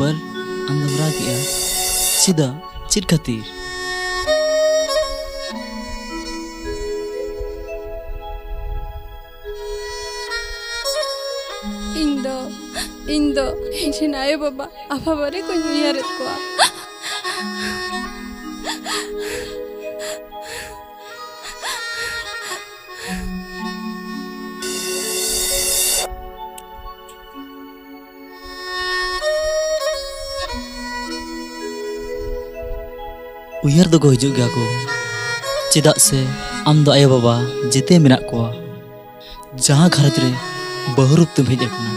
ᱯᱟᱹᱞ ᱟᱢᱫᱚᱢ ᱨᱟᱜᱮᱜᱼᱟ ᱪᱮᱫᱟᱜ ᱪᱮᱫ ᱠᱷᱟᱹᱛᱤᱨ? ᱤᱧ ᱫᱚ ᱤᱧ ᱟᱭᱳ ᱵᱟᱵᱟ ᱟᱯᱟ ᱵᱟᱨᱮ ᱠᱚᱧ ᱩᱭᱦᱟᱹᱨᱮᱫ ᱠᱚᱣᱟ᱾ उयहर दो हिजुग गया को चेदा से आम दो आयो बाबा जेते मेना कोआ जहाँ घरज रे बहुरूप तुम हेज अकना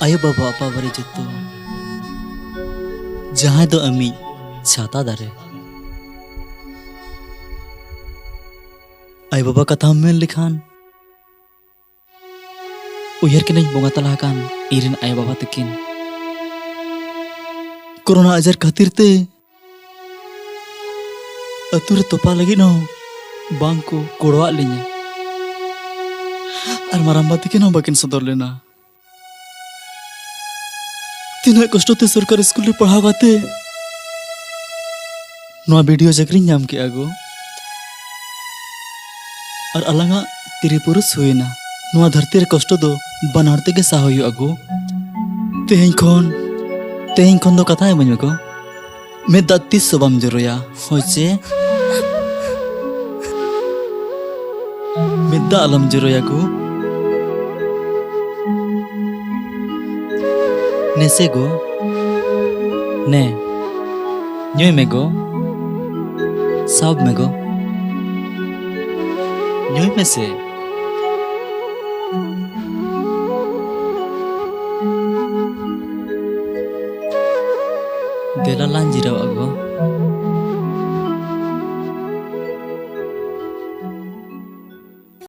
आयो बाबा अपा बारे जतो जहाँ दो अमी छाता दारे आयो बाबा कथा मेन लिखान उयहर के नहीं बोंगा तला कान इरिन आयो बाबा तकिन कोरोना अजर खातिर ते अतुर तोपा लगी न बांग को कोड़वा लिnya और माराम्बा तकिन हो बाकिन सदर लेना तीना कष्ट ते सरकार स्कूल रे पढ़ा गाते नवा वीडियो जकरी नाम के आगो और अलंगा तिरी पुरुष हुईना नवा धरती रे कष्ट दो बनारते के साहोयो आगो तेहिं खन दो कथा है बन को मैं दत्ती सुबम जरोया होचे मिद्दा अलम जरोया को नेसे गो ने न्योय में गो सब में गो न्योय में से देला लांजिराव आगो